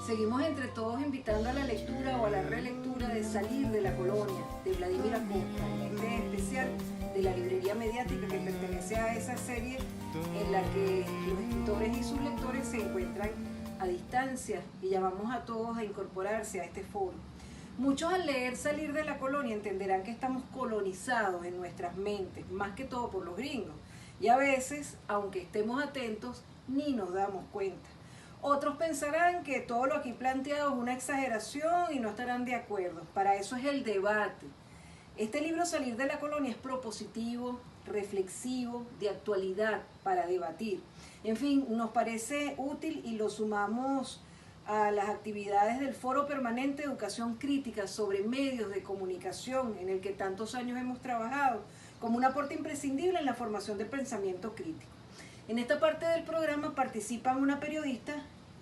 Seguimos entre todos invitando a la lectura o a la relectura de Salir de la Colonia, de Vladimir Acosta, en este especial de la librería mediática que pertenece a esa serie en la que los escritores y sus lectores se encuentran a distancia y llamamos a todos a incorporarse a este foro. Muchos al leer Salir de la Colonia entenderán que estamos colonizados en nuestras mentes, más que todo por los gringos, y a veces, aunque estemos atentos, ni nos damos cuenta. Otros pensarán que todo lo aquí planteado es una exageración y no estarán de acuerdo. Para eso es el debate. Este libro Salir de la Colonia es propositivo, reflexivo, de actualidad, para debatir. En fin, nos parece útil y lo sumamos a las actividades del Foro Permanente de Educación Crítica sobre Medios de Comunicación, en el que tantos años hemos trabajado, como un aporte imprescindible en la formación del pensamiento crítico. En esta parte del programa participan una periodista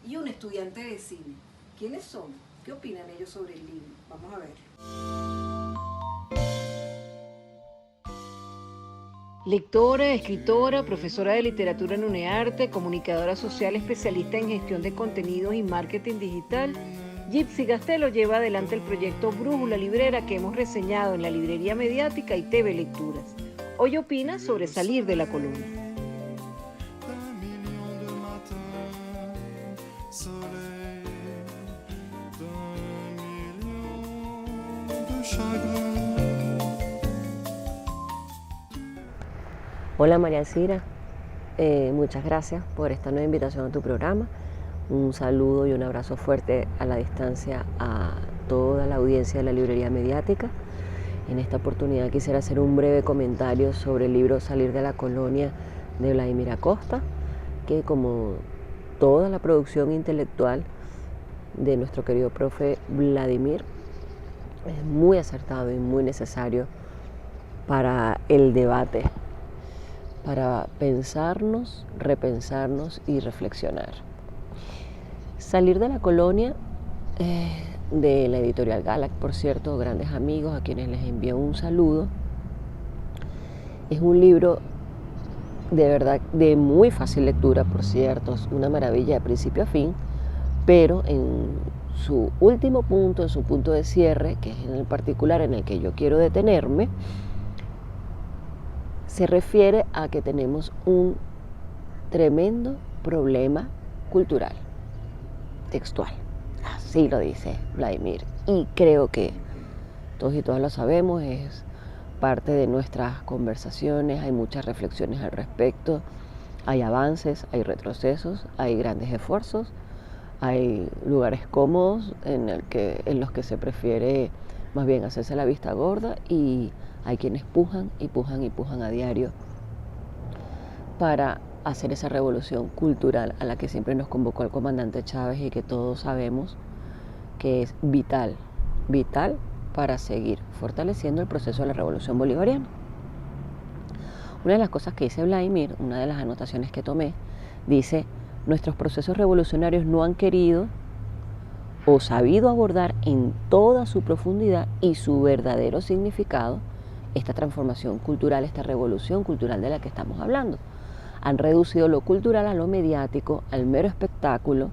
y un estudiante de cine. ¿Quiénes son? ¿Qué opinan ellos sobre el libro? Vamos a ver. Lectora, escritora, profesora de literatura en UNEARTE, comunicadora social especialista en gestión de contenidos y marketing digital, Gypsy Castelo lleva adelante el proyecto Brújula Librera que hemos reseñado en la librería mediática y TV Lecturas. Hoy opina sobre Salir de la Colonia. Hola María Alcira, muchas gracias por esta nueva invitación a tu programa. Un saludo y un abrazo fuerte a la distancia a toda la audiencia de la librería mediática. En esta oportunidad quisiera hacer un breve comentario sobre el libro Salir de la Colonia de Vladimir Acosta, que como toda la producción intelectual de nuestro querido profe Vladimir, es muy acertado y muy necesario para el debate, para pensarnos, repensarnos y reflexionar. Salir de la Colonia, de la editorial Galac, por cierto, grandes amigos a quienes les envío un saludo, es un libro de verdad de muy fácil lectura, por cierto, es una maravilla de principio a fin, pero en su último punto, en su punto de cierre, que es en el particular en el que yo quiero detenerme, se refiere a que tenemos un tremendo problema cultural, textual. Así lo dice Vladimir. Y creo que todos y todas lo sabemos, es parte de nuestras conversaciones, hay muchas reflexiones al respecto, hay avances, hay retrocesos, hay grandes esfuerzos, hay lugares cómodos en los que se prefiere más bien hacerse la vista gorda y hay quienes pujan y pujan y pujan a diario para hacer esa revolución cultural a la que siempre nos convocó el comandante Chávez y que todos sabemos que es vital para seguir fortaleciendo el proceso de la revolución bolivariana. Una de las cosas que dice Vladimir, una de las anotaciones que tomé, dice: nuestros procesos revolucionarios no han querido o sabido abordar en toda su profundidad y su verdadero significado esta transformación cultural, esta revolución cultural de la que estamos hablando. Han reducido lo cultural a lo mediático, al mero espectáculo,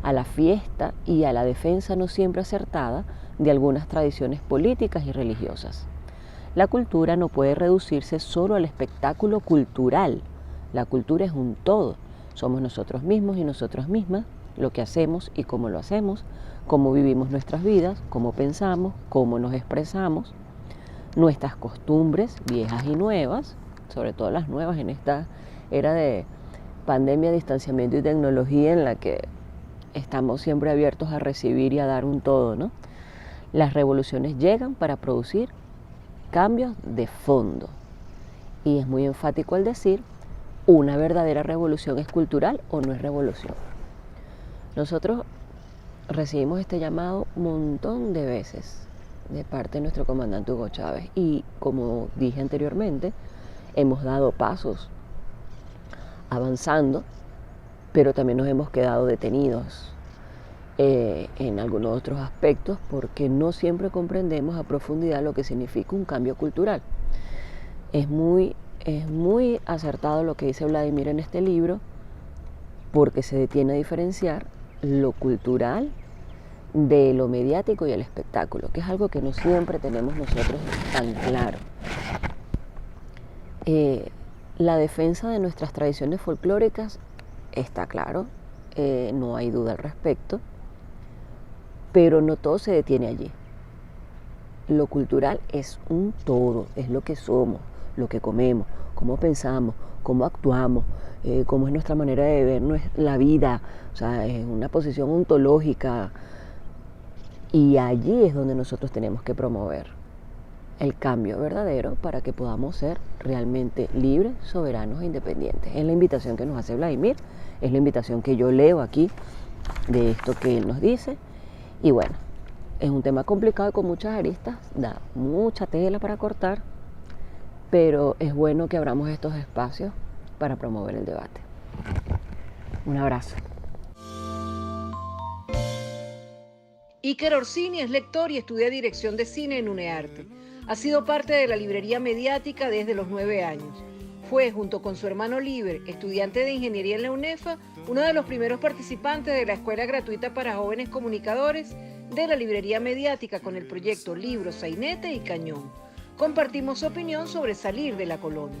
a la fiesta y a la defensa no siempre acertada de algunas tradiciones políticas y religiosas. La cultura no puede reducirse solo al espectáculo cultural. La cultura es un todo. Somos nosotros mismos y nosotras mismas, lo que hacemos y cómo lo hacemos, cómo vivimos nuestras vidas, cómo pensamos, cómo nos expresamos, nuestras costumbres viejas y nuevas, sobre todo las nuevas en esta era de pandemia, distanciamiento y tecnología en la que estamos siempre abiertos a recibir y a dar un todo, ¿no? Las revoluciones llegan para producir cambios de fondo y es muy enfático al decir: ¿una verdadera revolución es cultural o no es revolución? Nosotros recibimos este llamado un montón de veces de parte de nuestro comandante Hugo Chávez y, como dije anteriormente, hemos dado pasos avanzando, pero también nos hemos quedado detenidos en algunos otros aspectos porque no siempre comprendemos a profundidad lo que significa un cambio cultural. Es muy acertado lo que dice Vladimir en este libro porque se detiene a diferenciar lo cultural de lo mediático y el espectáculo, que es algo que no siempre tenemos nosotros tan claro. La defensa de nuestras tradiciones folclóricas está claro, no hay duda al respecto, pero no todo se detiene allí. Lo cultural es un todo, es lo que somos, lo que comemos, cómo pensamos, cómo actuamos, cómo es nuestra manera de ver la vida, o sea, es una posición ontológica. Y allí es donde nosotros tenemos que promover el cambio verdadero para que podamos ser realmente libres, soberanos e independientes. Es la invitación que nos hace Vladimir, es la invitación que yo leo aquí de esto que él nos dice. Y bueno, es un tema complicado y con muchas aristas, da mucha tela para cortar, pero es bueno que abramos estos espacios para promover el debate. Un abrazo. Iker Orsini es lector y estudia dirección de cine en UNEARTE. Ha sido parte de la librería mediática desde los 9 años. Fue, junto con su hermano Liber, estudiante de ingeniería en la UNEFA, uno de los primeros participantes de la Escuela Gratuita para Jóvenes Comunicadores de la librería mediática con el proyecto Libros, Sainete y Cañón. Compartimos su opinión sobre salir de la colonia.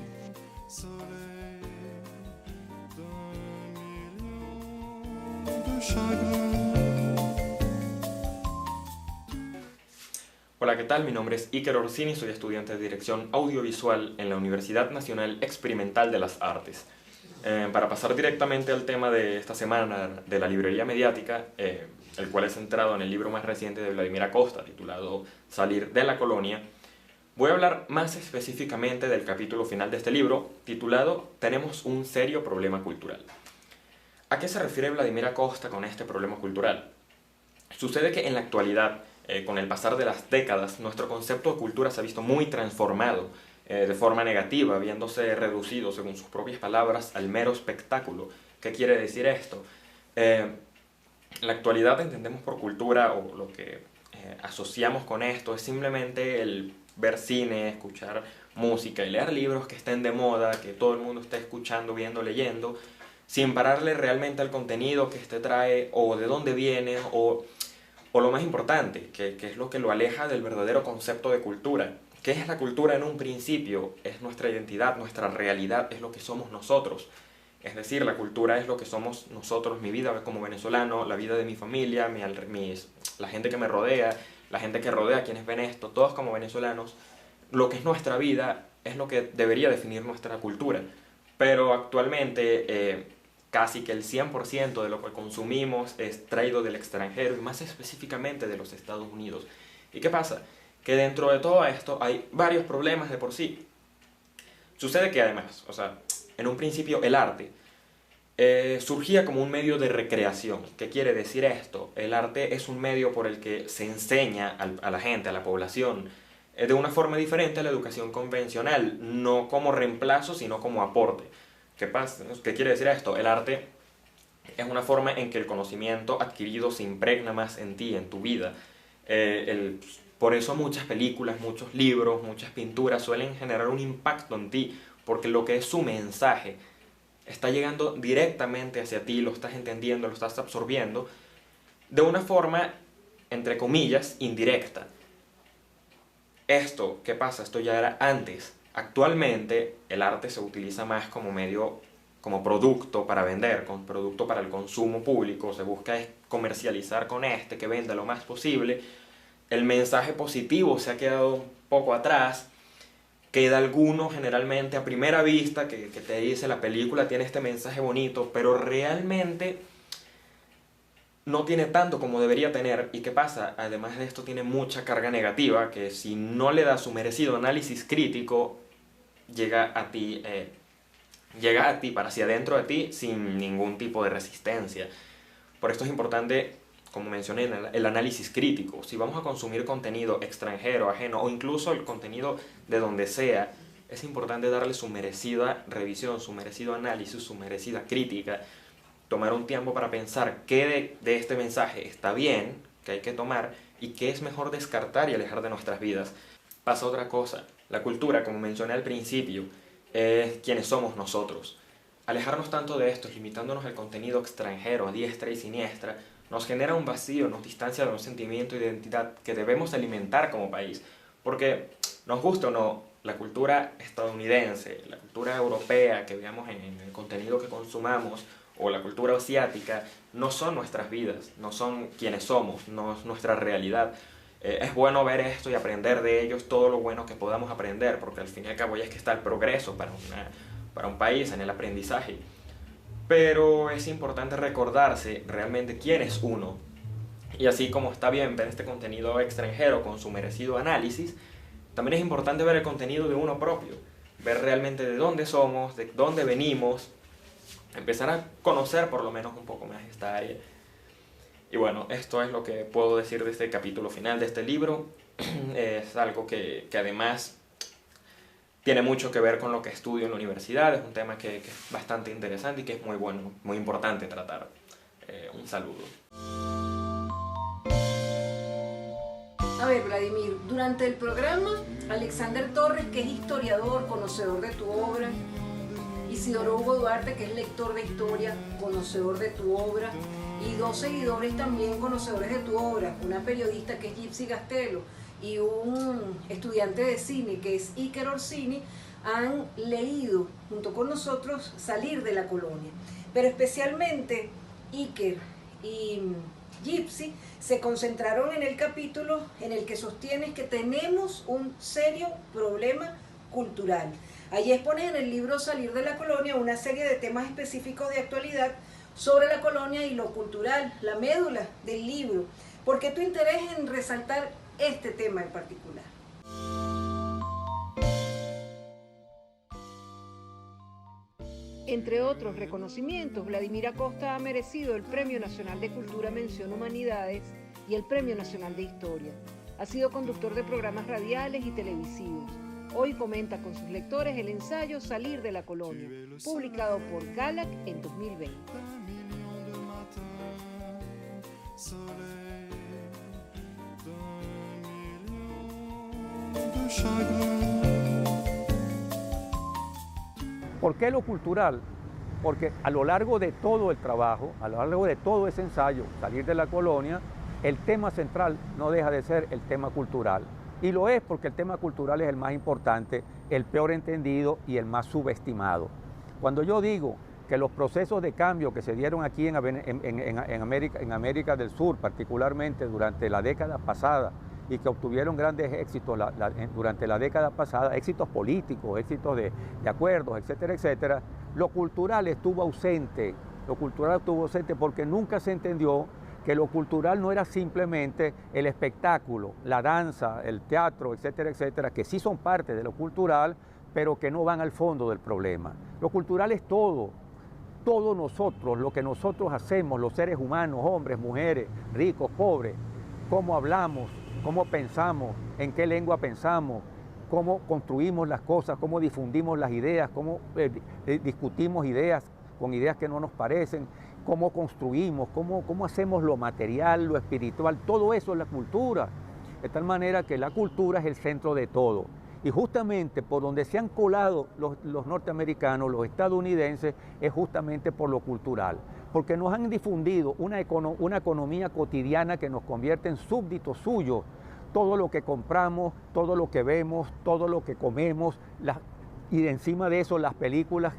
Hola, ¿qué tal? Mi nombre es Iker Orsini, soy estudiante de Dirección Audiovisual en la Universidad Nacional Experimental de las Artes. Para pasar directamente al tema de esta semana de la librería mediática, el cual es centrado en el libro más reciente de Vladimir Acosta, titulado Salir de la colonia, voy a hablar más específicamente del capítulo final de este libro, titulado Tenemos un serio problema cultural. ¿A qué se refiere Vladimir Acosta con este problema cultural? Sucede que en la actualidad, con el pasar de las décadas, nuestro concepto de cultura se ha visto muy transformado, de forma negativa, viéndose reducido, según sus propias palabras, al mero espectáculo. ¿Qué quiere decir esto? En la actualidad entendemos por cultura, o lo que asociamos con esto, es simplemente el ver cine, escuchar música y leer libros que estén de moda, que todo el mundo esté escuchando, viendo, leyendo, sin pararle realmente al contenido que este trae, o de dónde viene, o lo más importante, que es lo que lo aleja del verdadero concepto de cultura. ¿Qué es la cultura en un principio? Es nuestra identidad, nuestra realidad, es lo que somos nosotros. Es decir, la cultura es lo que somos nosotros, mi vida como venezolano, la vida de mi familia, la gente que me rodea, la gente que rodea a quienes ven esto, todos como venezolanos. Lo que es nuestra vida es lo que debería definir nuestra cultura. Pero actualmente casi que el 100% de lo que consumimos es traído del extranjero y más específicamente de los Estados Unidos. ¿Y qué pasa? Que dentro de todo esto hay varios problemas de por sí. Sucede que además, en un principio el arte surgía como un medio de recreación. ¿Qué quiere decir esto? El arte es un medio por el que se enseña a la gente, a la población, de una forma diferente a la educación convencional, no como reemplazo, sino como aporte. ¿Qué pasa? ¿Qué quiere decir esto? El arte es una forma en que el conocimiento adquirido se impregna más en ti, en tu vida. Por eso muchas películas, muchos libros, muchas pinturas suelen generar un impacto en ti, porque lo que es su mensaje está llegando directamente hacia ti, lo estás entendiendo, lo estás absorbiendo, de una forma, entre comillas, indirecta. Esto, ¿qué pasa? Esto ya era antes. Actualmente el arte se utiliza más como medio, como producto para vender, como producto para el consumo público. Se busca comercializar con que venda lo más posible. El mensaje positivo se ha quedado un poco atrás. Queda alguno generalmente a primera vista que te dice la película tiene este mensaje bonito, pero realmente no tiene tanto como debería tener. ¿Y qué pasa? Además de esto tiene mucha carga negativa que si no le das su merecido análisis crítico, llega a ti para hacia adentro de ti sin ningún tipo de resistencia. Por esto es importante, como mencioné, el análisis crítico. Si vamos a consumir contenido extranjero, ajeno o incluso el contenido de donde sea, es importante darle su merecida revisión, su merecido análisis, su merecida crítica. Tomar un tiempo para pensar qué de este mensaje está bien, que hay que tomar, y qué es mejor descartar y alejar de nuestras vidas. Pasa otra cosa. La cultura, como mencioné al principio, es quienes somos nosotros. alejarnos tanto de esto, limitándonos al contenido extranjero a diestra y siniestra, nos genera un vacío, nos distancia de un sentimiento de identidad que debemos alimentar como país. Porque, nos gusta o no, la cultura estadounidense, la cultura europea que veamos en el contenido que consumamos, o la cultura asiática, no son nuestras vidas, no son quienes somos, no es nuestra realidad. Es bueno ver esto y aprender de ellos todo lo bueno que podamos aprender, porque al fin y al cabo ya es que está el progreso para un país en el aprendizaje. Pero es importante recordarse realmente quién es uno. Y así como está bien ver este contenido extranjero con su merecido análisis, también es importante ver el contenido de uno propio, ver realmente de dónde somos, de dónde venimos, empezar a conocer por lo menos un poco más esta área. Y bueno, esto es lo que puedo decir de este capítulo final de este libro. Es algo que además tiene mucho que ver con lo que estudio en la universidad, es un tema que es bastante interesante y que es muy bueno, muy importante tratar. Un saludo. A ver, Vladimir, durante el programa, Alexander Torres, que es historiador, conocedor de tu obra, Isidoro Hugo Duarte, que es lector de historia, conocedor de tu obra, y dos seguidores también conocedores de tu obra, una periodista que es Gypsy Gastelo y un estudiante de cine que es Iker Orsini, han leído junto con nosotros Salir de la Colonia. Pero especialmente Iker y Gypsy se concentraron en el capítulo en el que sostienes que tenemos un serio problema cultural. Allí expones en el libro Salir de la Colonia una serie de temas específicos de actualidad sobre la colonia y lo cultural, la médula del libro. ¿Por qué tu interés en resaltar este tema en particular? Entre otros reconocimientos, Vladimir Acosta ha merecido el Premio Nacional de Cultura Mención Humanidades y el Premio Nacional de Historia. Ha sido conductor de programas radiales y televisivos. Hoy comenta con sus lectores el ensayo Salir de la Colonia, publicado por Galac en 2020. ¿Por qué lo cultural? Porque a lo largo de todo el trabajo, a lo largo de todo ese ensayo, Salir de la Colonia, el tema central no deja de ser el tema cultural. Y lo es porque el tema cultural es el más importante, el peor entendido y el más subestimado. Cuando yo digo que los procesos de cambio que se dieron aquí en América del Sur, particularmente durante la década pasada, y que obtuvieron grandes éxitos durante la década pasada, éxitos políticos, éxitos de acuerdos, etcétera, etcétera, lo cultural estuvo ausente. Lo cultural estuvo ausente porque nunca se entendió que lo cultural no era simplemente el espectáculo, la danza, el teatro, etcétera, etcétera, que sí son parte de lo cultural, pero que no van al fondo del problema. Lo cultural es todo nosotros, lo que nosotros hacemos, los seres humanos, hombres, mujeres, ricos, pobres, cómo hablamos, cómo pensamos, en qué lengua pensamos, cómo construimos las cosas, cómo difundimos las ideas, cómo discutimos ideas con ideas que no nos parecen, cómo construimos, cómo hacemos lo material, lo espiritual, todo eso es la cultura. De tal manera que la cultura es el centro de todo. Y justamente por donde se han colado los norteamericanos, los estadounidenses, es justamente por lo cultural. Porque nos han difundido una economía cotidiana que nos convierte en súbditos suyos. Todo lo que compramos, todo lo que vemos, todo lo que comemos, y de encima de eso las películas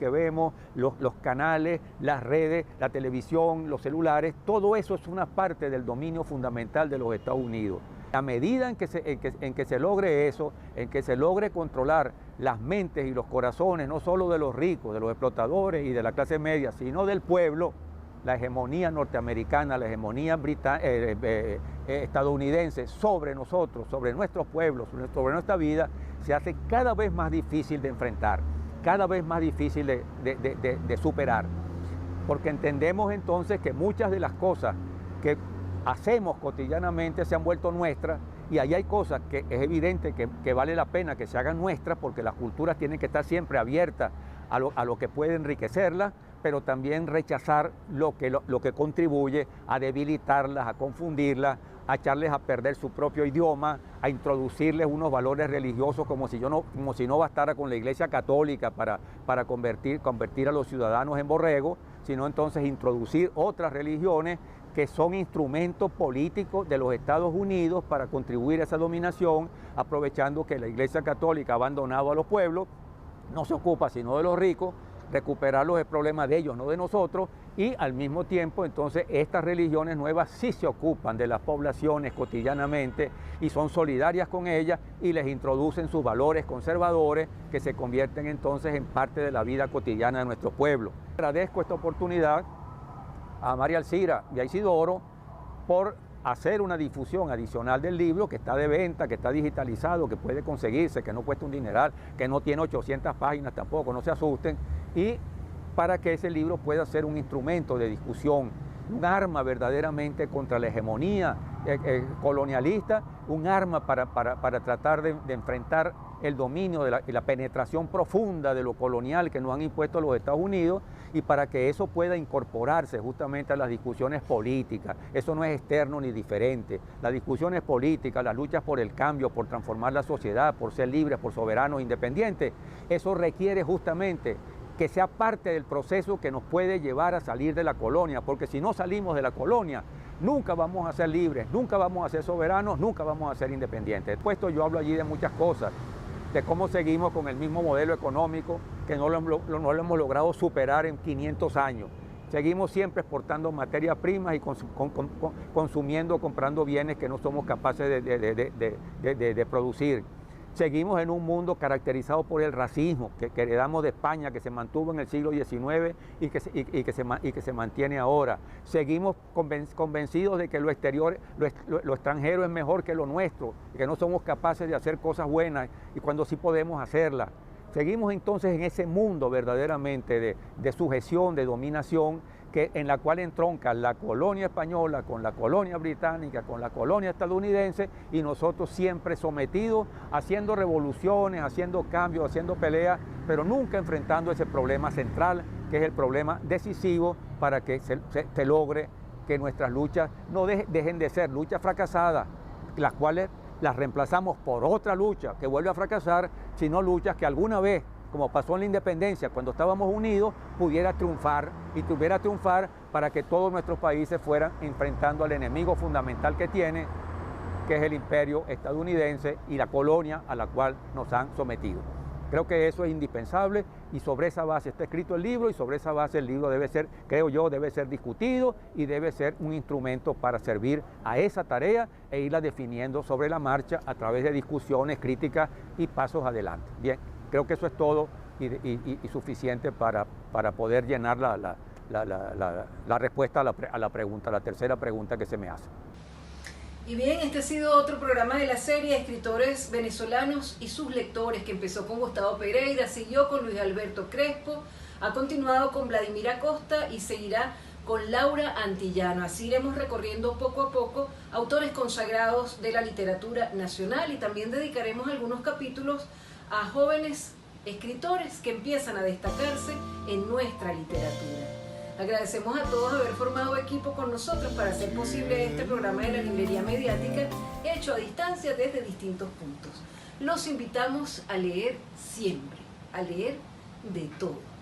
que vemos, los canales, las redes, la televisión, los celulares, todo eso es una parte del dominio fundamental de los Estados Unidos. A medida en que se logre eso, en que se logre controlar las mentes y los corazones, no solo de los ricos, de los explotadores y de la clase media, sino del pueblo, la hegemonía norteamericana, la hegemonía estadounidense sobre nosotros, sobre nuestros pueblos, sobre nuestra vida, se hace cada vez más difícil de enfrentar, cada vez más difícil de superar. Porque entendemos entonces que muchas de las cosas que hacemos cotidianamente se han vuelto nuestras, y ahí hay cosas que es evidente que vale la pena que se hagan nuestras, porque las culturas tienen que estar siempre abiertas a lo que puede enriquecerlas, pero también rechazar lo que contribuye a debilitarlas, a confundirlas, a echarles a perder su propio idioma, a introducirles unos valores religiosos como si no bastara con la Iglesia Católica para convertir a los ciudadanos en borregos, sino entonces introducir otras religiones que son instrumentos políticos de los Estados Unidos para contribuir a esa dominación, aprovechando que la Iglesia Católica ha abandonado a los pueblos, no se ocupa sino de los ricos, recuperarlos es problema de ellos, no de nosotros, y al mismo tiempo entonces estas religiones nuevas sí se ocupan de las poblaciones cotidianamente y son solidarias con ellas y les introducen sus valores conservadores que se convierten entonces en parte de la vida cotidiana de nuestro pueblo. Agradezco esta oportunidad a María Alcira y a Isidoro por hacer una difusión adicional del libro, que está de venta, que está digitalizado, que puede conseguirse, que no cuesta un dineral, que no tiene 800 páginas tampoco, no se asusten, y para que ese libro pueda ser un instrumento de discusión, un arma verdaderamente contra la hegemonía colonialista, un arma para tratar de enfrentar el dominio y la penetración profunda de lo colonial que nos han impuesto los Estados Unidos, y para que eso pueda incorporarse justamente a las discusiones políticas. Eso no es externo ni diferente. Las discusiones políticas, las luchas por el cambio, por transformar la sociedad, por ser libres, por soberanos, independientes, eso requiere justamente que sea parte del proceso que nos puede llevar a salir de la colonia, porque si no salimos de la colonia, nunca vamos a ser libres, nunca vamos a ser soberanos, nunca vamos a ser independientes. Puesto yo hablo allí de muchas cosas, de cómo seguimos con el mismo modelo económico que no lo hemos logrado superar en 500 años. Seguimos siempre exportando materias primas y consumiendo, comprando bienes que no somos capaces de producir. Seguimos en un mundo caracterizado por el racismo que heredamos de España, que se mantuvo en el siglo XIX y que se mantiene ahora. Seguimos convencidos de que lo exterior, lo extranjero es mejor que lo nuestro, que no somos capaces de hacer cosas buenas y cuando sí podemos hacerlas. Seguimos entonces en ese mundo verdaderamente de sujeción, de dominación, en la cual entronca la colonia española con la colonia británica, con la colonia estadounidense, y nosotros siempre sometidos, haciendo revoluciones, haciendo cambios, haciendo peleas, pero nunca enfrentando ese problema central, que es el problema decisivo para que se logre que nuestras luchas no dejen de ser luchas fracasadas, las cuales las reemplazamos por otra lucha que vuelve a fracasar, sino luchas que alguna vez, como pasó en la independencia, cuando estábamos unidos, pudiera triunfar para que todos nuestros países fueran enfrentando al enemigo fundamental que tiene, que es el imperio estadounidense y la colonia a la cual nos han sometido. Creo que eso es indispensable y sobre esa base está escrito el libro y sobre esa base el libro debe ser, creo yo, debe ser discutido y debe ser un instrumento para servir a esa tarea e irla definiendo sobre la marcha a través de discusiones, críticas y pasos adelante. Bien, creo que eso es todo y suficiente para poder llenar la respuesta a la pregunta, la tercera pregunta que se me hace. Y bien, este ha sido otro programa de la serie Escritores Venezolanos y sus lectores, que empezó con Gustavo Pereira, siguió con Luis Alberto Crespo, ha continuado con Vladimir Acosta y seguirá con Laura Antillano. Así iremos recorriendo poco a poco autores consagrados de la literatura nacional y también dedicaremos algunos capítulos a jóvenes escritores que empiezan a destacarse en nuestra literatura. Agradecemos a todos haber formado equipo con nosotros para hacer posible este programa de la librería mediática hecho a distancia desde distintos puntos. Los invitamos a leer siempre, a leer de todo.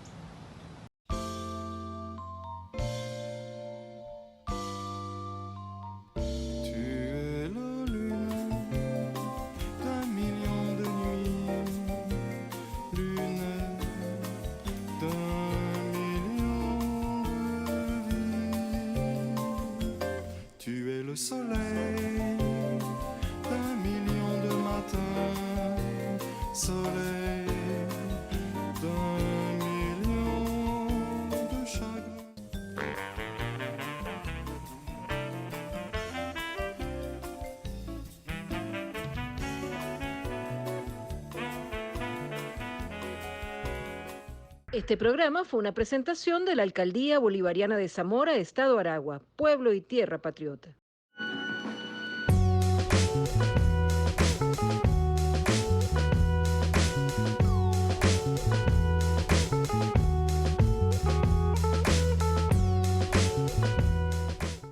Este programa fue una presentación de la Alcaldía Bolivariana de Zamora, Estado Aragua, Pueblo y Tierra Patriota.